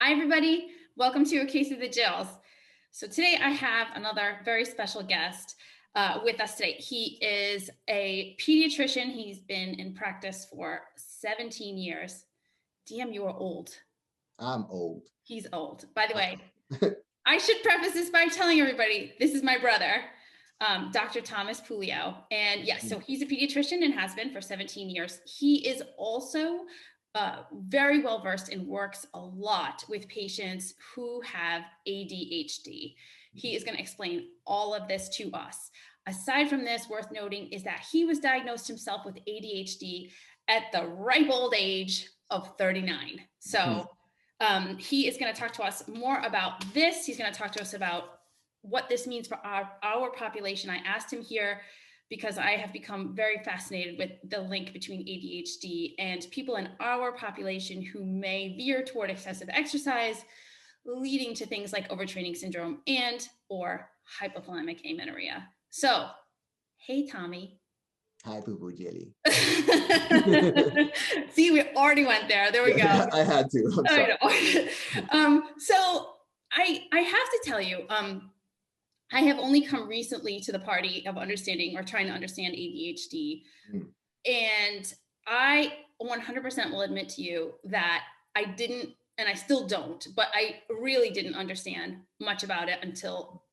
Hi, everybody. Welcome to A Case of the Jills. So today I have another very special guest with us today. He is a pediatrician. He's been in practice for 17 years. DM, you are old. I'm old. He's old. By the way, I should preface this by telling everybody, this is my brother, Dr. Thomas Puleo. And yes, so he's a pediatrician and has been for 17 years. He is also very well versed and works a lot with patients who have ADHD. He is going to explain all of this to us. Aside from this, worth noting is that he was diagnosed himself with ADHD at the ripe old age of 39. So he is going to talk to us more about this. He's going to talk to us about what this means for our population. I asked him here because I have become very fascinated with the link between ADHD and people in our population who may veer toward excessive exercise, leading to things like overtraining syndrome and or hypothalamic amenorrhea. So, hey, Tommy. Hi, Poo-Poo Jelly. See, we already went there. There we go. I had to. I'm sorry. So I have to tell you, I have only come recently to the party of understanding or trying to understand ADHD. And I 100% will admit to you that I didn't, and I still don't, but I really didn't understand much about it until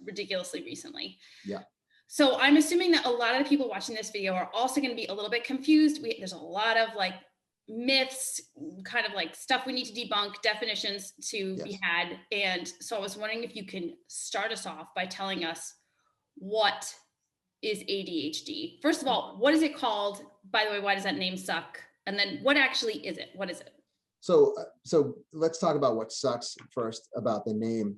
ridiculously recently. Yeah. So I'm assuming that a lot of the people watching this video are also going to be a little bit confused. There's a lot of like myths, kind of like stuff we need to debunk, definitions to be had. And so I was wondering if you can start us off by telling us what is ADHD. First of all, what is it called? By the way, why does that name suck? And then what actually is it? What is it? So let's talk about what sucks first about the name.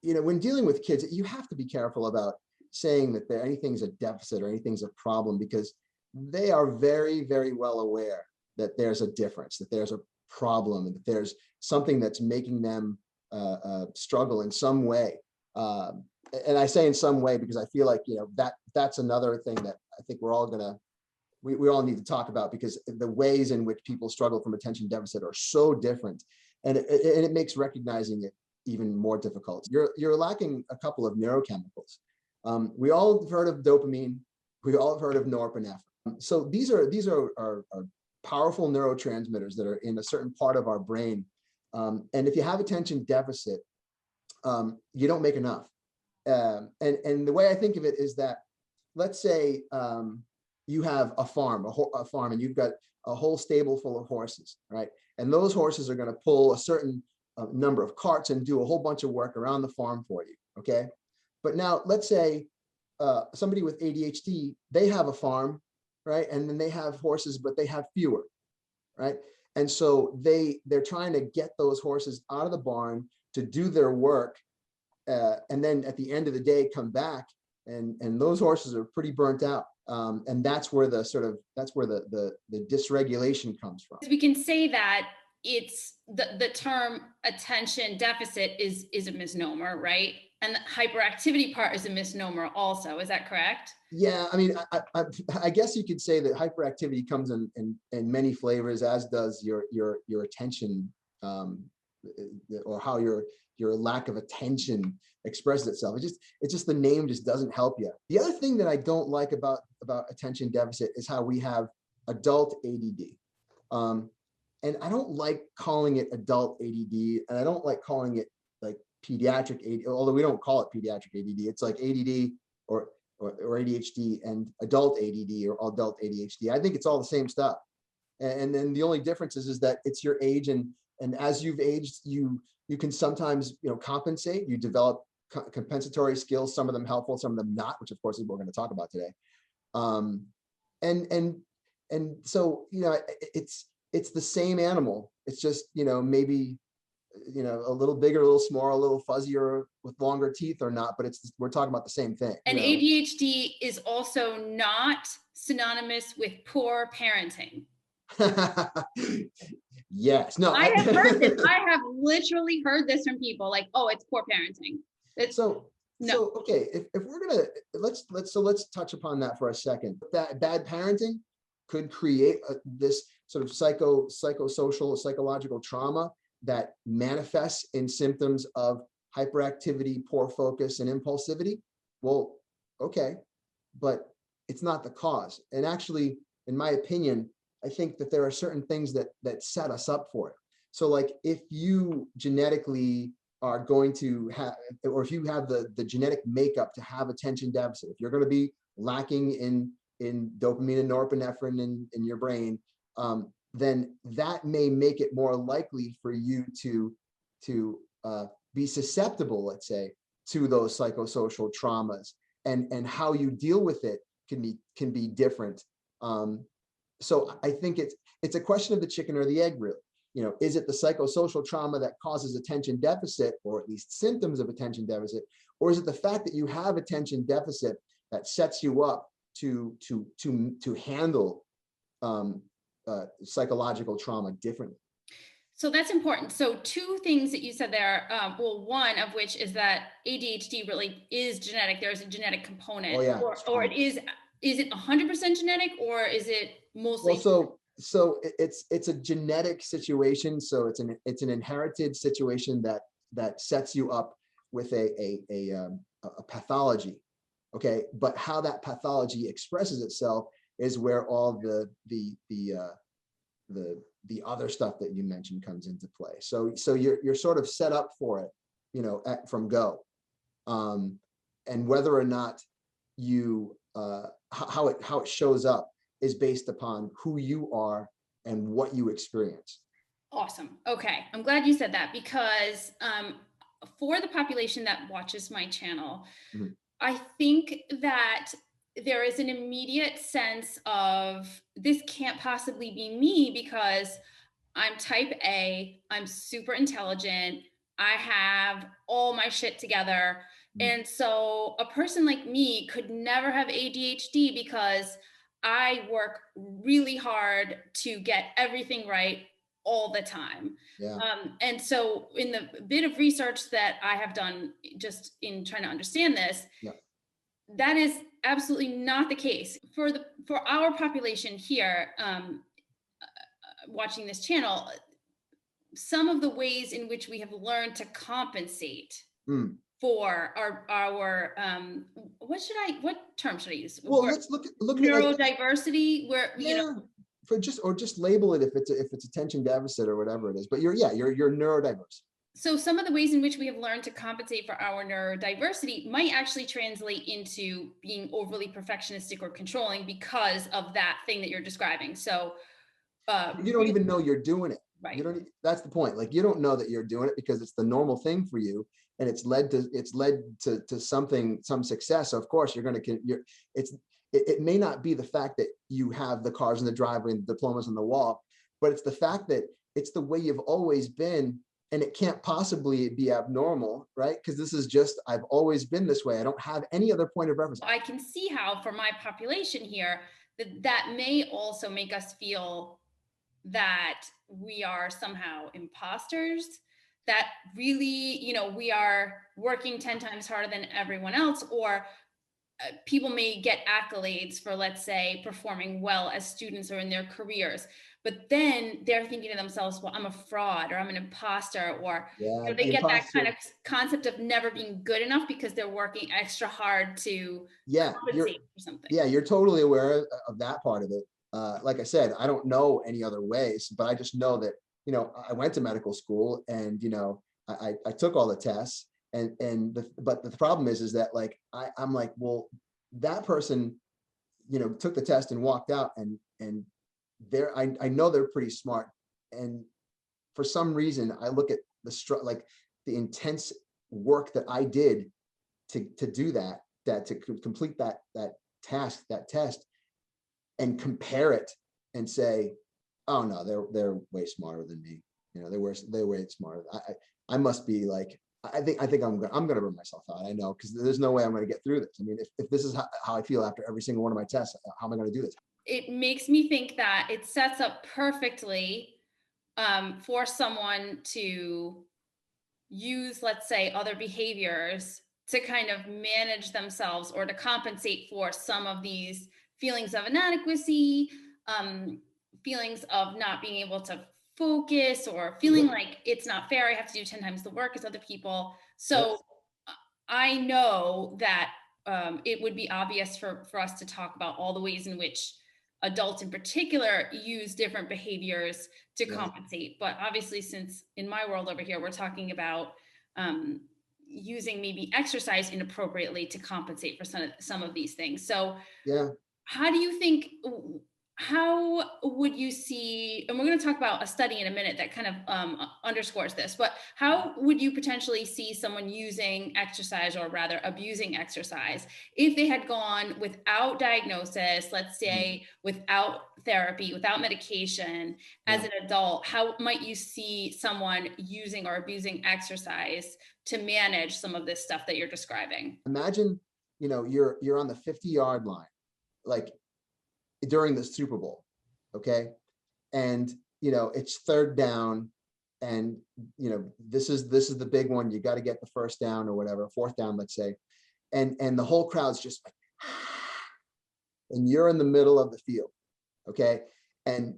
When dealing with kids, you have to be careful about saying that anything's a deficit or anything's a problem, because they are very, very well aware that there's a difference, that there's a problem, and that there's something that's making them struggle in some way. And I say in some way because I feel like that's another thing that I think we're all we all need to talk about, because the ways in which people struggle from attention deficit are so different, and it makes recognizing it even more difficult. You're lacking a couple of neurochemicals. We all have heard of dopamine. We all have heard of norepinephrine. So these are powerful neurotransmitters that are in a certain part of our brain. And if you have attention deficit, you don't make enough. And the way I think of it is that, let's say you have a farm, and you've got a whole stable full of horses, right? And those horses are going to pull a certain number of carts and do a whole bunch of work around the farm for you, okay? But now let's say somebody with ADHD, they have a farm, right? And then they have horses, but they have fewer, right? And so they're trying to get those horses out of the barn to do their work, and then at the end of the day come back, and those horses are pretty burnt out. And that's where the dysregulation comes from. We can say that it's the term attention deficit is a misnomer, right? And the hyperactivity part is a misnomer also. Is that correct? Yeah, I mean, I guess you could say that hyperactivity comes in many flavors, as does your attention, or how your lack of attention expresses itself. It's just the name just doesn't help you. The other thing that I don't like about attention deficit is how we have adult ADD. And I don't like calling it adult ADD, and I don't like calling it like pediatric ADD, although we don't call it pediatric ADD. It's like ADD or ADHD and adult ADD or adult ADHD. I think it's all the same stuff. And then the only difference is that it's your age, and as you've aged, you can sometimes compensate. You develop compensatory skills, some of them helpful, some of them not, which of course is what we're going to talk about today. And so it's the same animal. It's just maybe a little bigger, a little smaller, a little fuzzier with longer teeth or not, but we're talking about the same thing. And ADHD is also not synonymous with poor parenting. Yes. No, I have heard this. I have literally heard this from people like, oh, it's poor parenting. So okay, if we're gonna let's touch upon that for a second. That bad parenting could create this sort of psychosocial, psychological trauma that manifests in symptoms of hyperactivity, poor focus, and impulsivity, well, okay, but it's not the cause. And actually, in my opinion, I think that there are certain things that set us up for it. So like if you genetically are going to have, or if you have the genetic makeup to have attention deficit, if you're going to be lacking in dopamine and norepinephrine in your brain, then that may make it more likely for you to be susceptible, let's say, to those psychosocial traumas, and how you deal with it can be different. So I think it's a question of the chicken or the egg, really. Is it the psychosocial trauma that causes attention deficit, or at least symptoms of attention deficit, or is it the fact that you have attention deficit that sets you up to handle psychological trauma differently? So that's important. So two things that you said there. Well, one of which is that ADHD really is genetic. There's a genetic component. Oh yeah, or it is it 100% genetic, or is it mostly? Well, so it's a genetic situation. So it's an inherited situation that sets you up with a pathology. Okay, but how that pathology expresses itself is where all the other stuff that you mentioned comes into play. So you're sort of set up for it, from go, and whether or not you how it shows up is based upon who you are and what you experience. Awesome. Okay, I'm glad you said that, because for the population that watches my channel, Mhm. I think that there is an immediate sense of, this can't possibly be me because I'm type A, I'm super intelligent, I have all my shit together. And so a person like me could never have ADHD because I work really hard to get everything right all the time. Yeah. And so in the bit of research that I have done just in trying to understand this, Yeah. that is absolutely not the case for our population here. Watching this channel, some of the ways in which we have learned to compensate for our what term should I use? Well, let's look at neurodiversity, where just label it if it's attention deficit or whatever it is. But you're neurodiverse. So some of the ways in which we have learned to compensate for our neurodiversity might actually translate into being overly perfectionistic or controlling because of that thing that you're describing. So you don't even know you're doing it. Right. You don't. That's the point. Like, you don't know that you're doing it because it's the normal thing for you, and it's led to some success. So of course it may not be the fact that you have the cars in the driveway and the diplomas on the wall, but it's the fact that it's the way you've always been, and it can't possibly be abnormal, right? Because this is just, I've always been this way. I don't have any other point of reference. I can see how, for my population here, that may also make us feel that we are somehow imposters, that really, we are working 10 times harder than everyone else, or people may get accolades for, let's say, performing well as students or in their careers, but then they're thinking to themselves, well, I'm a fraud, or I'm an imposter, or they get that kind of concept of never being good enough because they're working extra hard to compensate for something. Yeah, you're totally aware of that part of it. Like I said, I don't know any other ways, but I just know that, I went to medical school, and, I took all the tests, but the problem is that, like, I'm like, well, that person, took the test and walked out, and I know they're pretty smart. And for some reason, I look at the intense work that I did to do that to complete that task, that test, and compare it and say, oh no, they're way smarter than me. They're way smarter. I must be like, I think I'm gonna burn myself out. I know, because there's no way I'm gonna get through this. I mean, if this is how I feel after every single one of my tests, how am I gonna do this? It makes me think that it sets up perfectly for someone to use, let's say, other behaviors to kind of manage themselves or to compensate for some of these feelings of inadequacy, feelings of not being able to focus or feeling like it's not fair. I have to do 10 times the work as other people. So I know that it would be obvious for us to talk about all the ways in which adults in particular use different behaviors to compensate. But obviously, since in my world over here, we're talking about using maybe exercise inappropriately to compensate for some of these things. So yeah. how do you think, how would you see, and we're going to talk about a study in a minute that kind of underscores this, but how would you potentially see someone using exercise, or rather abusing exercise, if they had gone without diagnosis, let's say without therapy, without medication as an adult? How might you see someone using or abusing exercise to manage some of this stuff that you're describing? Imagine, you're on the 50-yard line, like during the Super Bowl, okay? And it's third down, and this is the big one. You got to get the first down or whatever, fourth down, let's say. And the whole crowd's just like, and you're in the middle of the field, okay? And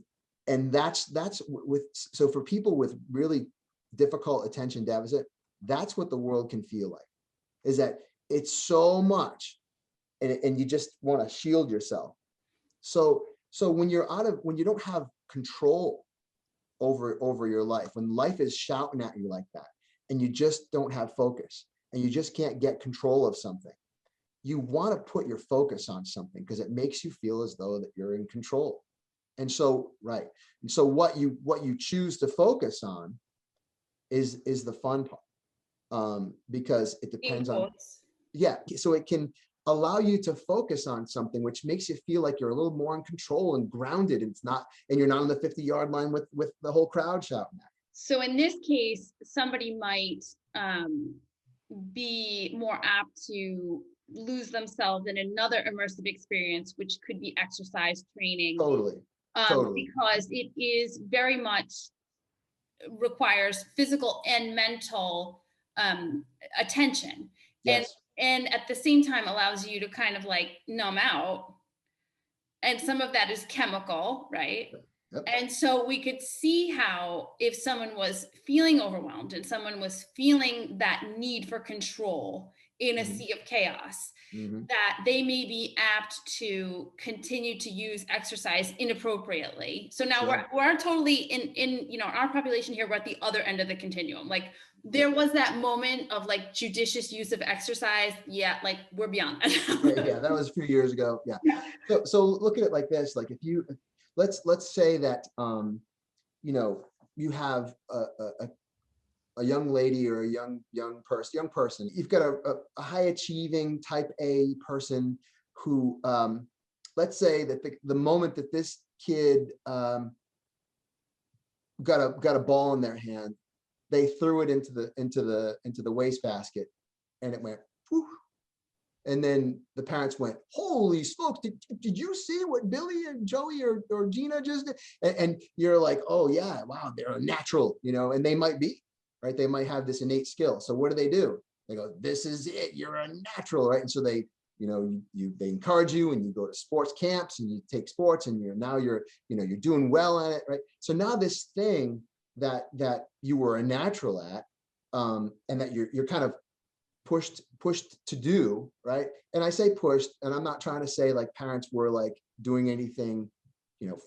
that's with, so for people with really difficult attention deficit, that's what the world can feel like, is that it's so much, and you just want to shield yourself. So when you don't have control over your life, when life is shouting at you like that, and you just don't have focus, and you just can't get control of something, you want to put your focus on something because it makes you feel as though that you're in control. And so, and so what you choose to focus on is the fun part, because it depends on, so it can allow you to focus on something which makes you feel like you're a little more in control and grounded, and you're not on the 50-yard line with the whole crowd shouting at you. So in this case, somebody might be more apt to lose themselves in another immersive experience, which could be exercise training. Totally. Because it is very much requires physical and mental attention. Yes. And at the same time allows you to kind of like numb out. And some of that is chemical, right? Yep. And so we could see how, if someone was feeling overwhelmed and someone was feeling that need for control in a sea of chaos, that they may be apt to continue to use exercise inappropriately. So now we're totally in our population here, we're at the other end of the continuum. Like there was that moment of like judicious use of exercise. Yeah, like we're beyond that. Yeah, that was a few years ago. Yeah. So look at it like this. Like if you, let's say that you have a young lady or a young person. You've got a high achieving type A person who, let's say that the moment that this kid got a ball in their hand, they threw it into the wastebasket, and it went whew. And then the parents went, holy smokes, did you see what Billy and Joey or Gina just did? And you're like, oh yeah, wow, they're a natural, and they might be, right? They might have this innate skill. So what do? They go, this is it, you're a natural, right? And so they, they encourage you, and you go to sports camps and you take sports, and you're doing well at it, right? So now this thing that you were a natural at, and that you're kind of pushed to do, right? And I say pushed, and I'm not trying to say like parents were like doing anything,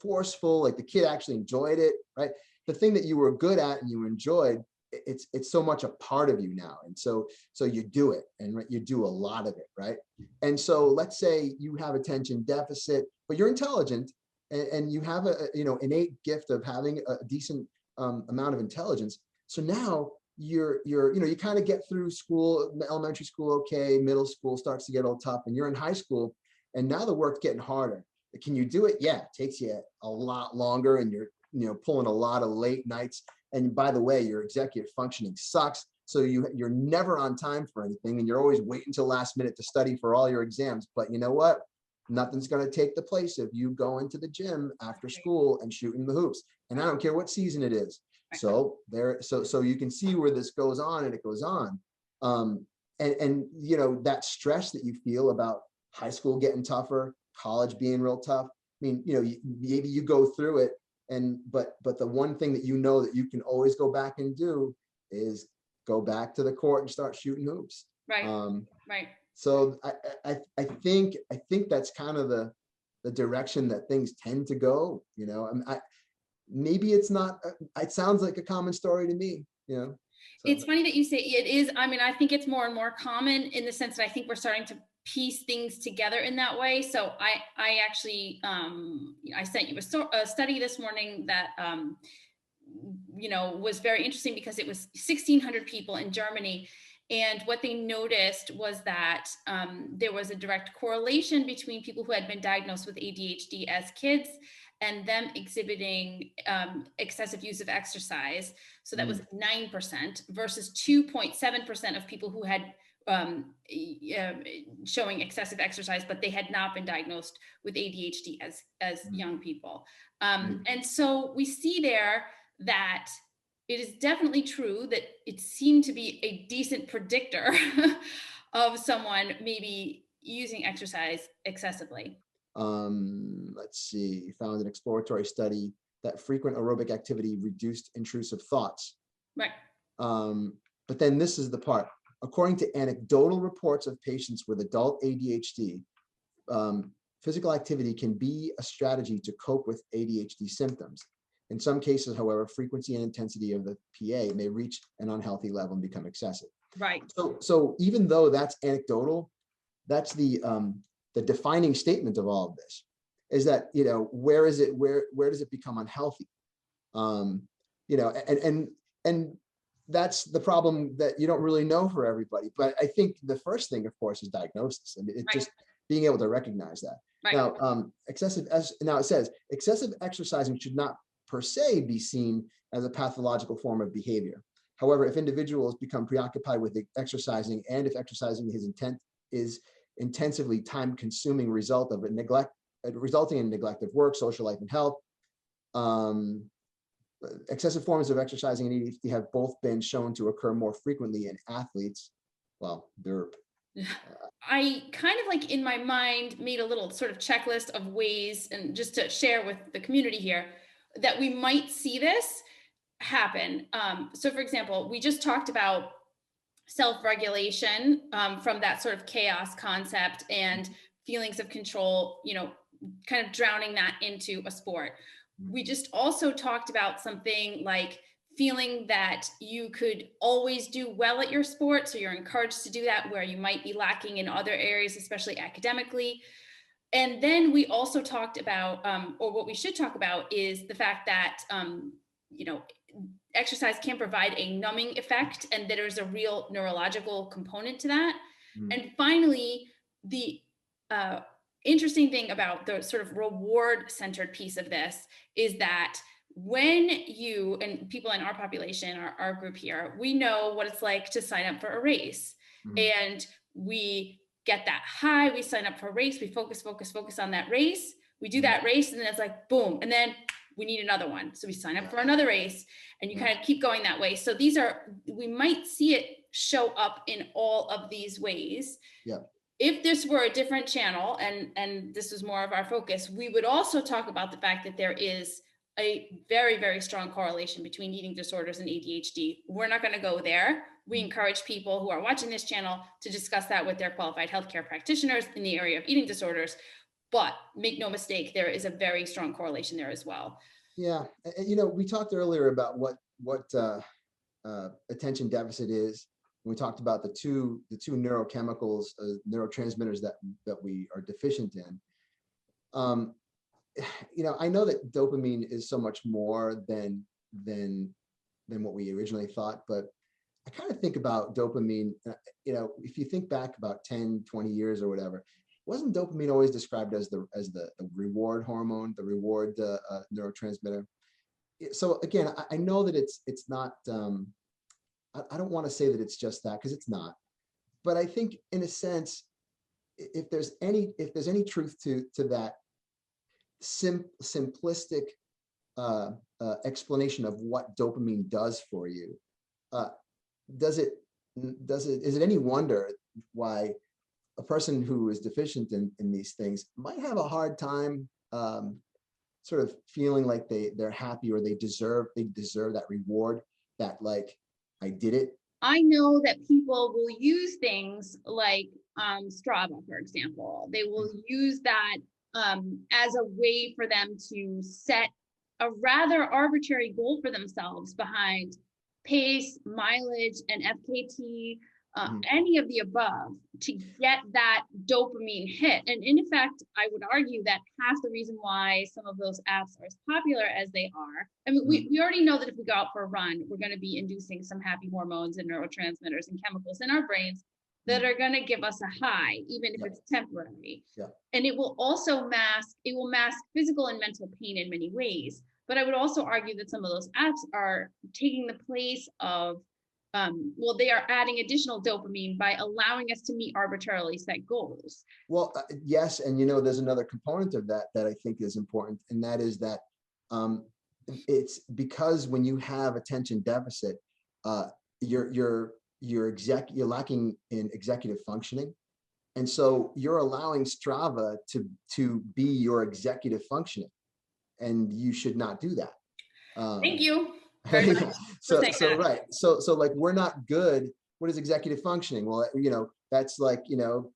forceful, like the kid actually enjoyed it, right? The thing that you were good at and you enjoyed, it's so much a part of you now. And so you do it, and you do a lot of it, right? And so let's say you have attention deficit, but you're intelligent, and you have a innate gift of having a decent amount of intelligence. So now you kind of get through school, elementary school, okay, middle school starts to get a little tough, and you're in high school, and now the work's getting harder. Can you do it? Yeah, it takes you a lot longer, and you're pulling a lot of late nights. And by the way, your executive functioning sucks. So you're never on time for anything, and you're always waiting until last minute to study for all your exams. But you know what? Nothing's going to take the place of you going to the gym after school and shooting the hoops. And I don't care what season it is. So you can see where this goes on, and it goes on. And that stress that you feel about high school getting tougher, college being real tough. I mean, maybe you go through it but the one thing that you know that you can always go back and do is go back to the court and start shooting hoops. Right. Right. So I think that's kind of the direction that things tend to go. Maybe it's not. It sounds like a common story to me. So. It's funny that you say it is. I mean, I think it's more and more common in the sense that I think we're starting to piece things together in that way. So I actually I sent you a study this morning that was very interesting because it was 1,600 people in Germany. And what they noticed was that there was a direct correlation between people who had been diagnosed with ADHD as kids and them exhibiting excessive use of exercise. So that was 9% versus 2.7% of people who had showing excessive exercise, but they had not been diagnosed with ADHD as young people. And so we see there that it is definitely true that it seemed to be a decent predictor of someone maybe using exercise excessively. Let's see, found an exploratory study that frequent aerobic activity reduced intrusive thoughts. Right. But then this is the part. According to anecdotal reports of patients with adult ADHD, physical activity can be a strategy to cope with ADHD symptoms. In some cases, however, frequency and intensity of the PA may reach an unhealthy level and become excessive. Right. So even though that's anecdotal, that's the defining statement of all of this, is that, where does it become unhealthy? And that's the problem, that you don't really know for everybody. But I think the first thing, of course, is diagnosis, and it's just being able to recognize that. Right. Now, it says excessive exercising should not per se be seen as a pathological form of behavior. However, if individuals become preoccupied with exercising, and if exercising his intent is intensively time-consuming result of resulting in neglect of work, social life, and health, excessive forms of exercising and ADHD have both been shown to occur more frequently in athletes. Well, derp. I kind of in my mind made a little sort of checklist of ways, and just to share with the community here, that we might see this happen. So for example, we just talked about self-regulation from that sort of chaos concept and feelings of control, kind of drowning that into a sport. We just also talked about something like feeling that you could always do well at your sport. So you're encouraged to do that where you might be lacking in other areas, especially academically. And then we also talked about, or what we should talk about, is the fact that, exercise can provide a numbing effect, and that there's a real neurological component to that. And finally, the interesting thing about the sort of reward-centered piece of this is that when you, and people in our population, our group here, we know what it's like to sign up for a race. And we get that high, we sign up for a race, we focus on that race, we do that race, and then it's like, boom, and then we need another one. So we sign up for another race, and you kind of keep going that way. So we might see it show up in all of these ways. Yeah. If this were a different channel, and this was more of our focus, we would also talk about the fact that there is a very, very strong correlation between eating disorders and ADHD. We're not going to go there. We encourage people who are watching this channel to discuss that with their qualified healthcare practitioners in the area of eating disorders. But make no mistake, there is a very strong correlation there as well. Yeah, we talked earlier about what attention deficit is. We talked about the two neurochemicals, neurotransmitters that we are deficient in. I know that dopamine is so much more than what we originally thought, but I kind of think about dopamine, if you think back about 10, 20 years or whatever, wasn't dopamine always described as the reward hormone, the reward neurotransmitter? So again, I know that it's not, I don't want to say that it's just that, because it's not, but I think in a sense, if there's any truth to that simplistic explanation of what dopamine does for you, is it any wonder why a person who is deficient in these things might have a hard time sort of feeling like they're happy or they deserve that reward, that like, I did it. I know that people will use things like Strava, for example. They will use that as a way for them to set a rather arbitrary goal for themselves behind pace, mileage, and FKT, any of the above, to get that dopamine hit. And in fact, I would argue that half the reason why some of those apps are as popular as they are, I mean, we already know that if we go out for a run, we're going to be inducing some happy hormones and neurotransmitters and chemicals in our brains that are going to give us a high, even if it's temporary. And it will also mask physical and mental pain in many ways. But I would also argue that some of those apps are taking the place of, they are adding additional dopamine by allowing us to meet arbitrarily set goals. Well, yes. And, there's another component of that I think is important. And that is that it's because when you have attention deficit, you're lacking in executive functioning. And so you're allowing Strava to be your executive functioning. And you should not do that. Thank you. So right. So like, we're not good. What is executive functioning? Well, that's like,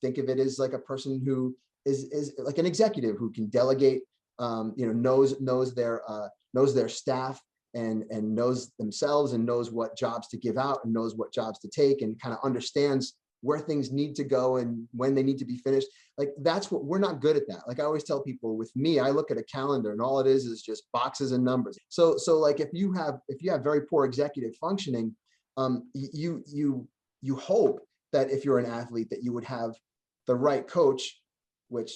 think of it as like a person who is like an executive who can delegate, knows their staff and knows themselves and knows what jobs to give out and knows what jobs to take and kind of understands where things need to go and when they need to be finished. Like, that's what we're not good at that. Like I always tell people, with me, I look at a calendar and all it is just boxes and numbers. So like if you have very poor executive functioning, you hope that if you're an athlete that you would have the right coach, which,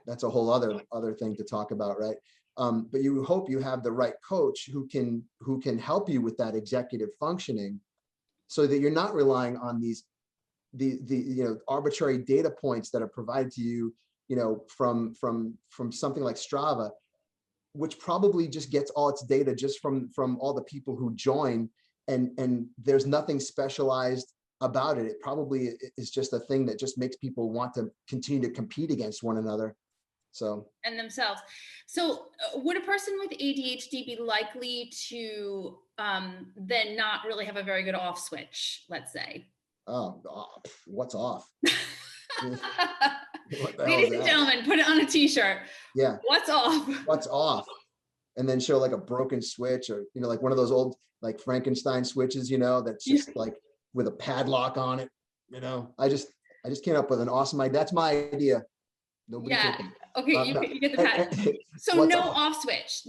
that's a whole other thing to talk about, right? But you hope you have the right coach who can help you with that executive functioning, so that you're not relying on the arbitrary data points that are provided to you, from something like Strava, which probably just gets all its data just from all the people who join, and there's nothing specialized about it. It probably is just a thing that just makes people want to continue to compete against one another. And themselves. So would a person with ADHD be likely to then not really have a very good off switch, let's say? What's off? Ladies and gentlemen, put it on a t-shirt. Yeah. What's off? What's off? And then show like a broken switch, or, like one of those old, like Frankenstein switches, that's just like with a padlock on it. I just came up with an awesome idea. That's my idea. Nobody took it. Okay, you get the pattern. So no off switch.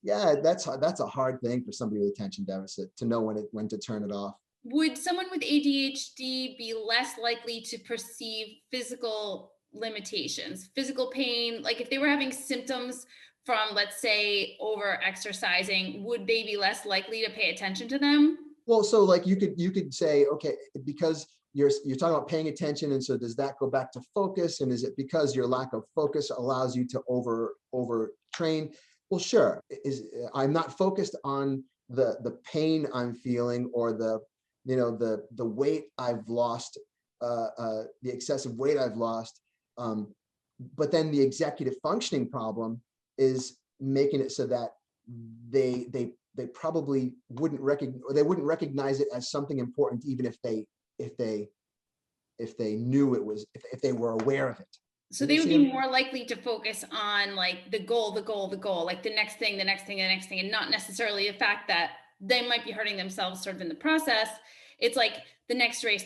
Yeah, that's a hard thing for somebody with attention deficit to know when to turn it off. Would someone with ADHD be less likely to perceive physical limitations, physical pain? Like if they were having symptoms from, let's say, over exercising, would they be less likely to pay attention to them? Well, so like you could say, okay, because you're talking about paying attention, and so does that go back to focus? And is it because your lack of focus allows you to over train? Well, sure. I'm not focused on the pain I'm feeling, or the weight I've lost, the excessive weight I've lost. But then the executive functioning problem is making it so that they probably wouldn't recognize it as something important, even if they knew it was, if they were aware of it. So they would be more likely to focus on like the goal, like the next thing, and not necessarily the fact that they might be hurting themselves sort of in the process. It's like the next race.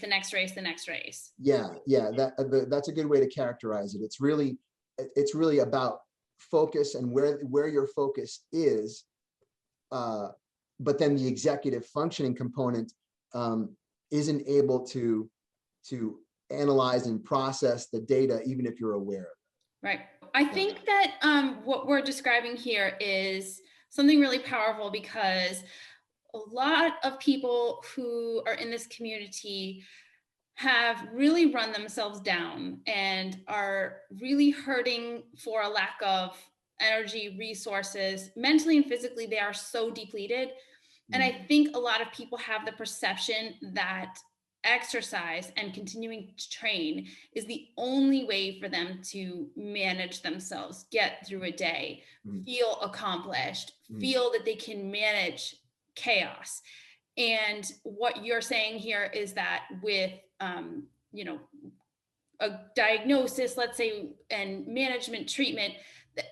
Yeah. That's a good way to characterize it. It's really about focus and where your focus is. But then the executive functioning component isn't able to analyze and process the data, even if you're aware of it. Right. I think that what we're describing here is something really powerful, because a lot of people who are in this community have really run themselves down and are really hurting for a lack of energy, resources, mentally and physically. They are so depleted. And I think a lot of people have the perception that exercise and continuing to train is the only way for them to manage themselves, get through a day, feel accomplished, feel that they can manage chaos. And what you're saying here is that with, you know, a diagnosis, let's say, and management treatment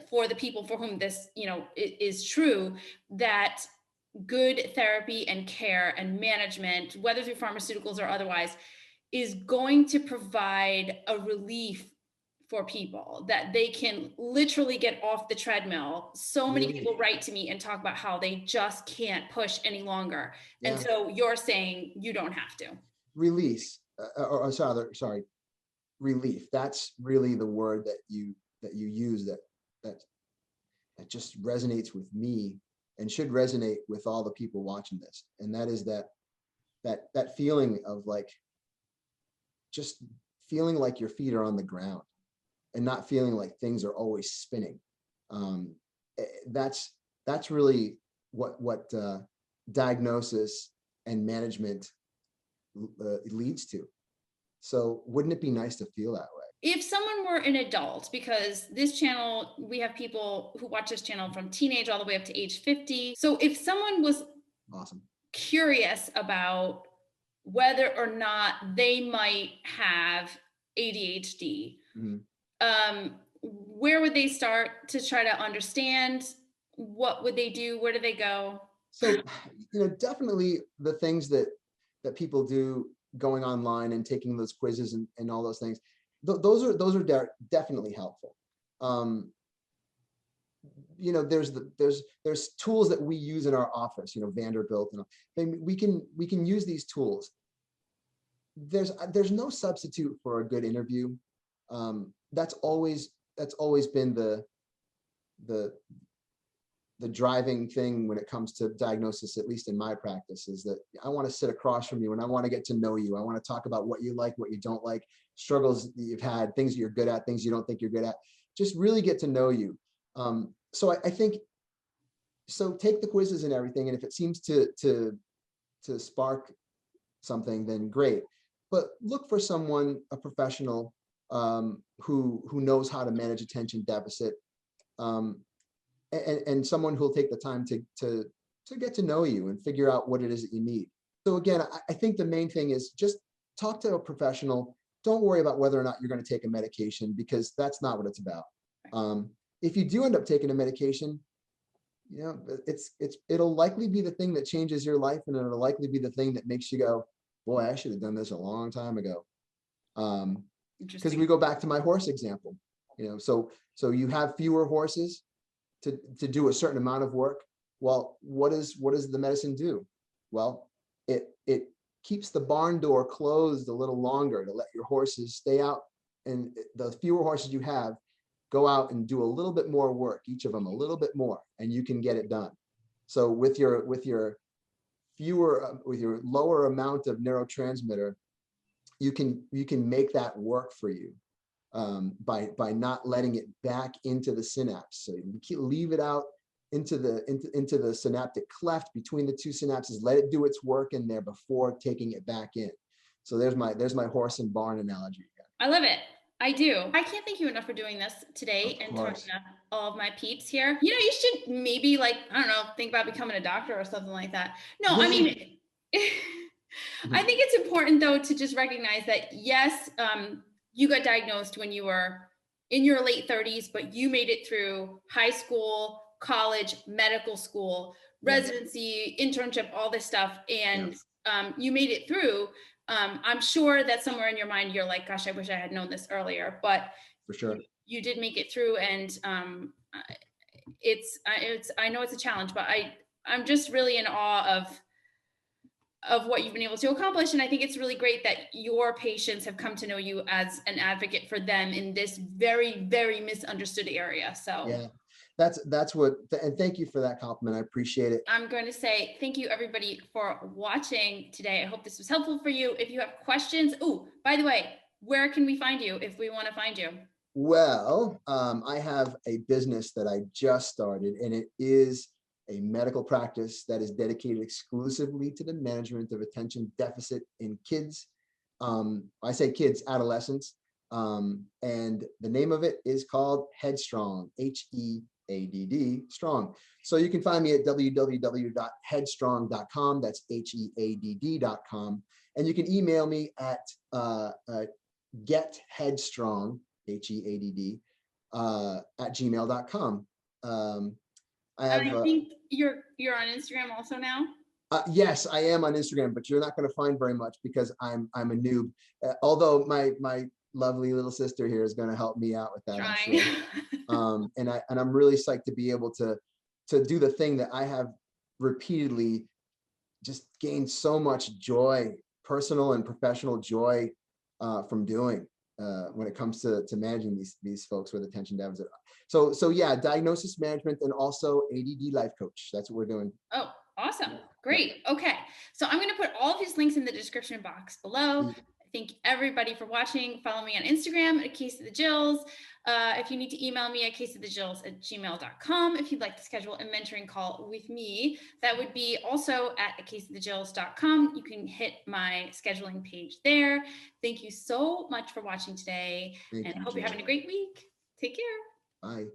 for the people for whom this, you know, is true, that good therapy and care and management, whether through pharmaceuticals or otherwise, is going to provide a relief for people, that they can literally get off the treadmill. So many people write to me and talk about how they just can't push any longer. And so you're saying you don't have to. Release, sorry, relief. That's really the word that you use that just resonates with me and should resonate with all the people watching this. And that is that feeling of like, just feeling like your feet are on the ground and not feeling like things are always spinning. That's really what diagnosis and management leads to. So wouldn't it be nice to feel that way? If someone were an adult, because this channel, we have people who watch this channel from teenage all the way up to age 50. So if someone was curious about whether or not they might have ADHD, where would they start to try to understand? What would they do? Where do they go? So, definitely the things that people do, going online and taking those quizzes and all those things, those are definitely helpful. There's tools that we use in our office, Vanderbilt, and we can use these tools. There's no substitute for a good interview. That's always been the driving thing when it comes to diagnosis, at least in my practice, is that I want to sit across from you and I want to get to know you. I want to talk about what you like, what you don't like, struggles that you've had, things you're good at, things you don't think you're good at. Just really get to know you. So I think, so take the quizzes and everything, and if it seems to spark something, then great. But look for someone, a professional, who knows how to manage attention deficit, and someone who'll take the time to get to know you and figure out what it is that you need. So again, I think the main thing is just talk to a professional. Don't worry about whether or not you're going to take a medication, because that's not what it's about. If you do end up taking a medication, it'll likely be the thing that changes your life, and it'll likely be the thing that makes you go, boy, I should have done this a long time ago. Because we go back to my horse example, so you have fewer horses to do a certain amount of work. Well, what does the medicine do? Well, it keeps the barn door closed a little longer to let your horses stay out, and the fewer horses you have go out and do a little bit more work, each of them a little bit more, and you can get it done. So with your lower amount of neurotransmitter, you can make that work for you. By not letting it back into the synapse. So you leave it out into the synaptic cleft between the two synapses, let it do its work in there before taking it back in. So there's my horse and barn analogy. I love it. I do. I can't thank you enough for doing this today and talking to all of my peeps here. You should maybe, like, I don't know, think about becoming a doctor or something like that. No, I mean, I think it's important though to just recognize that, yes, you got diagnosed when you were in your late 30s, but you made it through high school, college, medical school, residency, internship, all this stuff. And you made it through. I'm sure that somewhere in your mind, you're like, gosh, I wish I had known this earlier, but for sure you did make it through. And I know it's a challenge, but I'm just really in awe of what you've been able to accomplish. And I think it's really great that your patients have come to know you as an advocate for them in this very, very misunderstood area. So yeah, that's what, and thank you for that compliment. I appreciate it. I'm going to say thank you everybody for watching today. I hope this was helpful for you. If you have questions, by the way, where can we find you if we want to find you? Well, I have a business that I just started, and it is a medical practice that is dedicated exclusively to the management of attention deficit in kids I say kids, adolescents. And the name of it is called Headstrong, Headd, strong. So you can find me at www.headstrong.com. That's Headd.com. And you can email me at getheadstrong, Headd, at gmail.com. I have, I think you're on Instagram also now. yes, I am on Instagram, but you're not going to find very much because I'm a noob. Although my lovely little sister here is going to help me out with that, I'm Trying. sure. And I'm really psyched to be able to do the thing that I have repeatedly just gained so much joy, personal and professional joy, from doing, when it comes to managing these folks with attention deficit. So yeah, diagnosis management and also ADD life coach. That's what we're doing. Oh, awesome. Great. Okay. So I'm going to put all of his links in the description box below. Thank everybody for watching. Follow me on Instagram at Case of the Jills. If you need to email me at caseofthejills@gmail.com. If you'd like to schedule a mentoring call with me, that would be also at caseofthejills.com. You can hit my scheduling page there. Thank you so much for watching today. Thank And I you, hope you're Jill. having a great week. Take care. Bye.